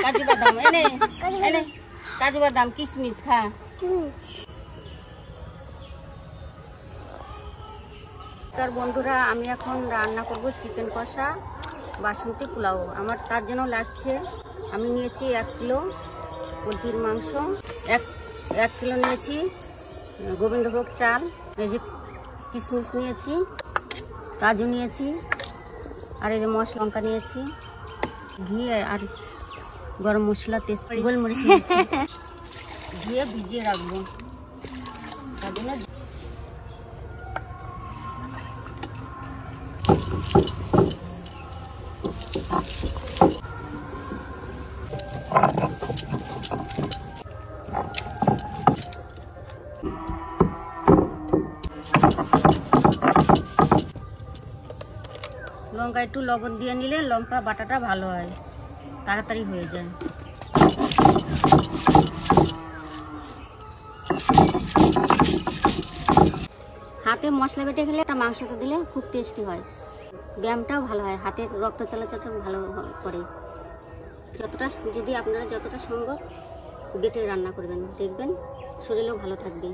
কাজু বাদাম এনে এনে কাজু বাদাম কিশমিশ খা। তার বন্ধুরা আমি এখন রান্না করব চিকেন কষা বাসন্তী পোলাও। আমার তার জন্য লাগছে, আমি নিয়েছি 1 কিলো পোলট্রির মাংস, 1 কিলো নিয়েছি গোবিন্দভোগ চাল, এই যে কিশমিশ নিয়েছি, কাজু নিয়েছি, আর এই যে মশলা লঙ্কা নিয়েছি, ঘি আর গরম মশলা তেজপাতা গোলমরিচ নিয়েছি। ধুয়ে ভিজিয়ে রাখবো তার জন্য। লঙ্কা একটু লবণ দিয়ে নিলে লঙ্কা বাটাটা ভালো হয়, তাড়াতাড়ি হয়ে যায়। হাতে মশলা বেটে খেলে একটা মাংসতে দিলে খুব টেস্টি হয়, ব্যায়ামটাও ভালো হয়, হাতের রক্ত চলাচলটা ভালো করে। যদি আপনারা যতটা সম্ভব বেটে রান্না করবেন, দেখবেন শরীরও ভালো থাকবে।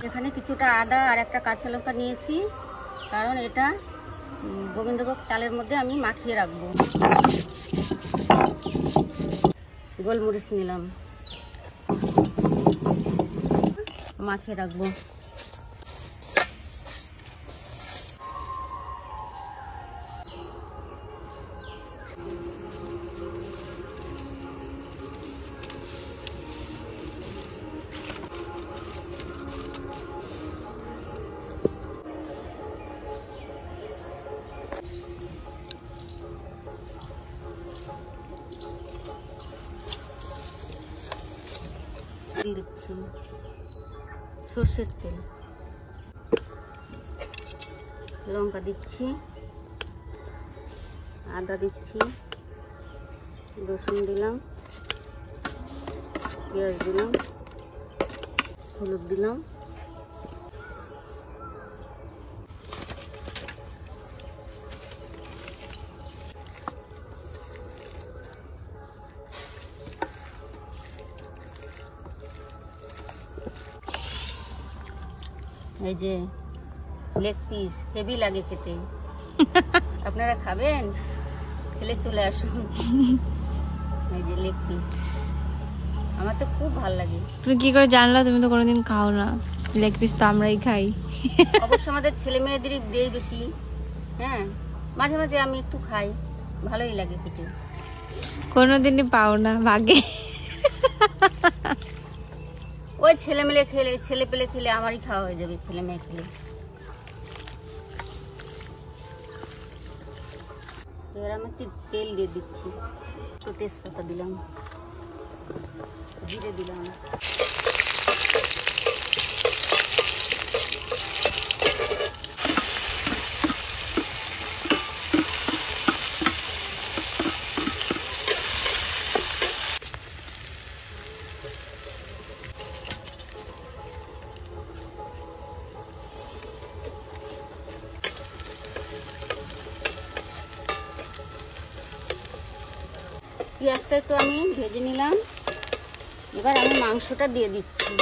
এখানে কিছুটা আদা আর একটা কাঁচা লঙ্কা নিয়েছি, কারণ এটা গোবিন্দভোগ চালের মধ্যে আমি মাখিয়ে রাখবো। গোলমরিচ নিলাম, মাখিয়ে রাখবো। দিচ্ছি সর্ষের তেল, লঙ্কা দিচ্ছি, আদা দিচ্ছি, রসুন দিলাম, পেঁয়াজ দিলাম, হলুদ দিলাম, এই যে লেগ পিস হেভি লাগে খেতে। আপনারা খাবেন? খেলে চলে আসুন। এই যে লেগ পিস আমার তো খুব ভালো লাগে। তুমি কি করে জানলা? তুমি তো কোনোদিন খাও না। লেগ পিস তো আমরাই খাই। অবশ্য আমাদের ছেলে মেয়েদেরই দেই বেশি। হ্যাঁ, মাঝে মাঝে আমি একটু খাই, ভালোই লাগে খেতে। কোনোদিনই পাও না ভাগে। ওই ছেলে মেয়ে খেলে, ছেলে পেলে খেলে আমারই খাওয়া হয়ে যাবে, ছেলে মেয়ে খেলে। এবার আমি একটু তেল দিয়ে দিচ্ছি, একটু তেজপাতা দিলাম, জিরে দিলাম, পেঁয়াজটা একটু আমি ভেজে নিলাম। এবার আমি মাংসটা দিয়ে দিচ্ছি।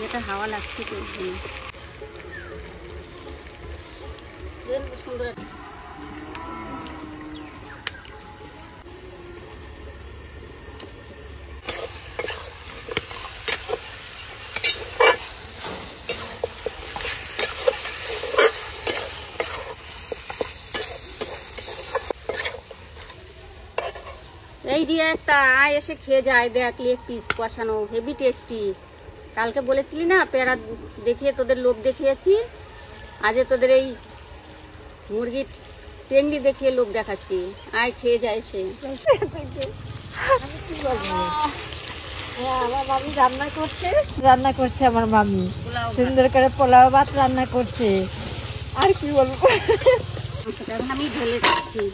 এটা হাওয়া লাগছে তো সুন্দর। এই যে একটা আয় এসে খেয়ে যায়, দেখ লেগ পিস কষানো হেভি টেস্টি। কালকে বলেছিলি না পেয়ারা দেখিয়ে তোদের লোভ দেখিয়েছি, আজ তোদের এই মুরগির টেংরি দেখে লোক দেখাচ্ছি, আয় খেয়ে যায় সে। আমার মামি রান্না করছে আমার মামি সুন্দর করে পোলাও ভাত রান্না করছে। আর কি বলবো, আমি ঢেলে দিচ্ছি।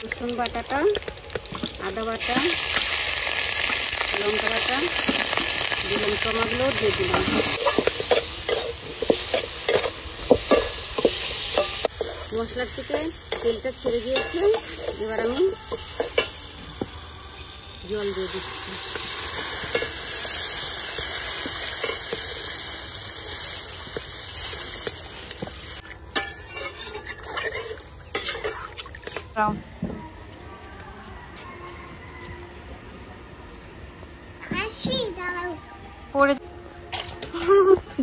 রসুন বাটাটা, আদা বাটা, লঙ্কা বাটা দিলাম, টমাগুলো দিয়ে দিলাম। মশলার থেকে তেলটা ছেড়ে দিয়েছে, এবার আমি জল দিয়ে দিচ্ছি।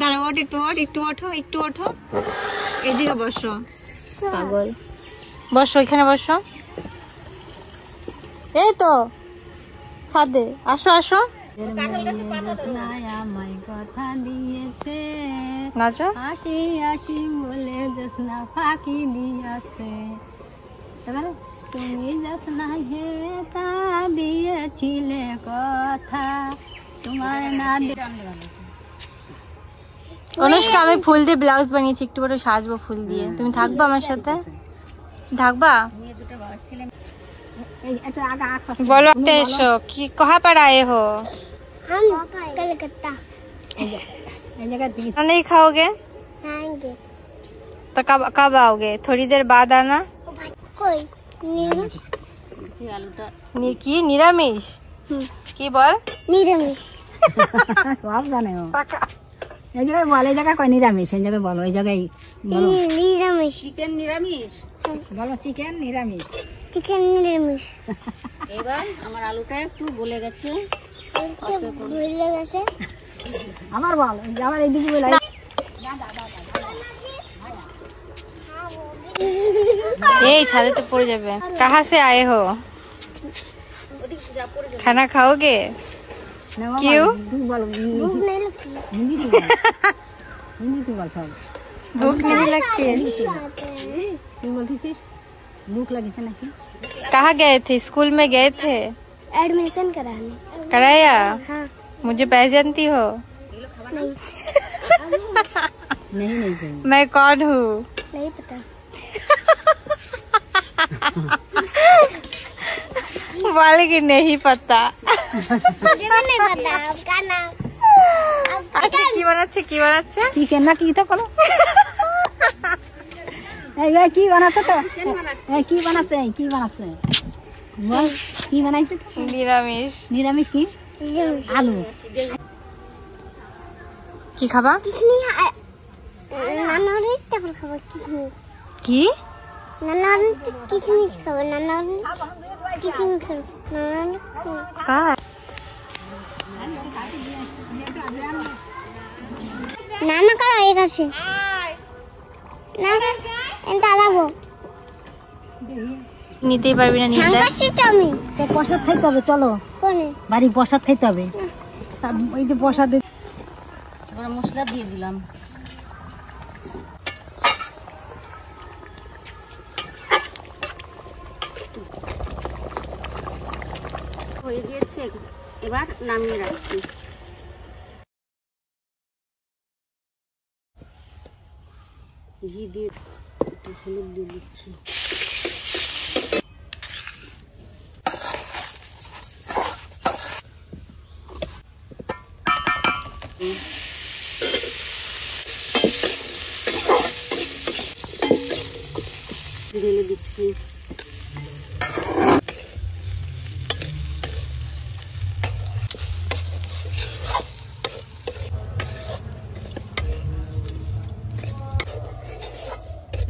দাঁড়াও, একটু ওঠো, এই জায়গায় বসো। পাগল, বসো, এখানে বসো। এই তো ছাদে, আসো। আমায় কথা দিয়েছে, নাচো। হাসি হাসি বলে জোসনা ফাঁকি দিয়েছে, তুমি জোসনা হে তা দিয়েছিলে কথা, তোমার না। অনুষ্কা, আমি ফুল দিয়ে ব্লাউজ বানিয়েছি, একটু বড় সাজবো ফুল দিয়ে। তুমি থাকবা আমার সাথে? থাকবা? बोलो एसो कि कहाँ पर आए हो? हम कलकत्ता। नहीं खाओगे खाएंगे तो कब आओगे? थोड़ी देर बाद आना। कोई निरामिष की निरामिष की बोल निरामिष সব জানে ও। এই জায়গায় বল, এই জায়গায় কয় নিরামিষ, এই জায়গায় বলো, এই জায়গায় বলো নিরামিষ চিকেন নিরামিষ, বলো চিকেন নিরামিষ। চিকেন নিরামিষ। এবার আমার আলুটা একটু গলে গেছে, ভুলে গেছে। আবার বল, আবার এইদিকে বলে। এই ছাদে তো পড়ে যাবে। कहाँ से आए हो? खाना खाओगे? क्यों? বল, भूख नहीं लगती। হিন্দিতে বল সব। भूख नहीं लगती है? তুই বলতেছিস ভুক লাগিছে নাকি? कहाँ गए थे? स्कूल में गए थे? एडमिशन कराने। कराया? हाँ। मुझे पहचानती हो? नहीं नहीं मैं कौन हूँ? नहीं पता। बोले कि नहीं पता। मुझे भी नहीं पता आपका नाम। আচ্ছা, কি বানাচ্ছে? চিকেন না কি তো করো? এই কি বানাচ্ছে তো? এই কি বানাচ্ছে? বল কি বানাইছে? নিরামিষ। নিরামিষ কি? আলু। কি খাবা? कितनी नानारी चावल खाओ कितनी কি? नानारी किशमिश खाओ नानारी किशमिश खाओ नानारी কার? नाना करो एक से नाना एंटा लागो নিতেই পারবি না নিতে। सांगाছি তুমি তো প্রসাদ খাইতে হবে, চলো কোনে বাড়ি প্রসাদ খাইতে হবে। এই যে প্রসাদ গরম মশলা দিয়ে দিলাম। হয়ে গিয়েছে, এবার নামিয়ে রাখছি। ঘি দিয়ে একটু হলুদ দিয়ে দিচ্ছি। ঢেলে দিচ্ছি।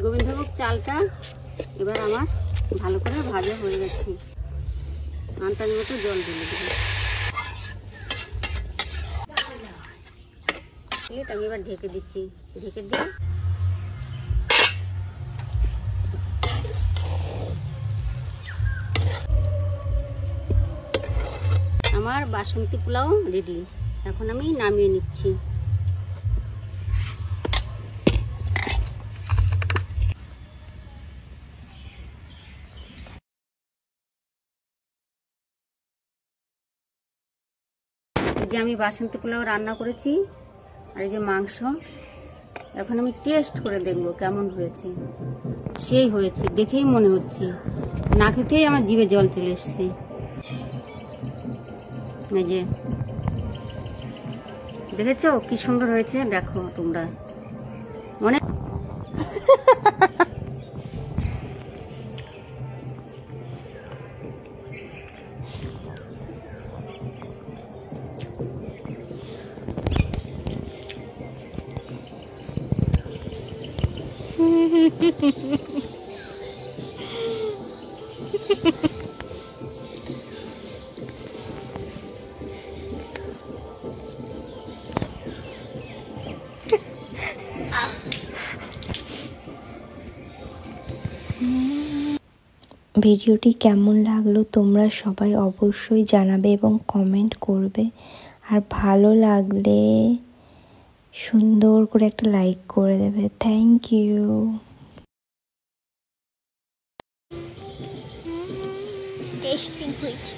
গোবিন্দভোগ চালটা এবার আমার ভালো করে ভাজা হয়ে গেছে, আন্দাজ মতো জল ঢেলে দেবো। প্লেট আমি এবার ঢেকে দিচ্ছি, ঢেকে দিয়ে আমার বাসন্তী পোলাও রেডি। এখন আমি নামিয়ে নিচ্ছি। যে আমি বাসন্তী পোলাও রান্না করেছি আর এই যে মাংস, এখন আমি টেস্ট করে দেখব কেমন হয়েছে। সেই হয়েছে, দেখেই মনে হচ্ছে, না খেতেই আমার জিভে জল চলে এসছে। এই যে দেখেছো কি সুন্দর হয়েছে, দেখো তোমরা। মনে ভিডিওটি কেমন লাগলো তোমরা সবাই অবশ্যই জানাবে এবং কমেন্ট করবে। আর ভালো লাগলে সুন্দর করে একটা লাইক করে দেবে। Thank you. টেস্টিং হয়েছে।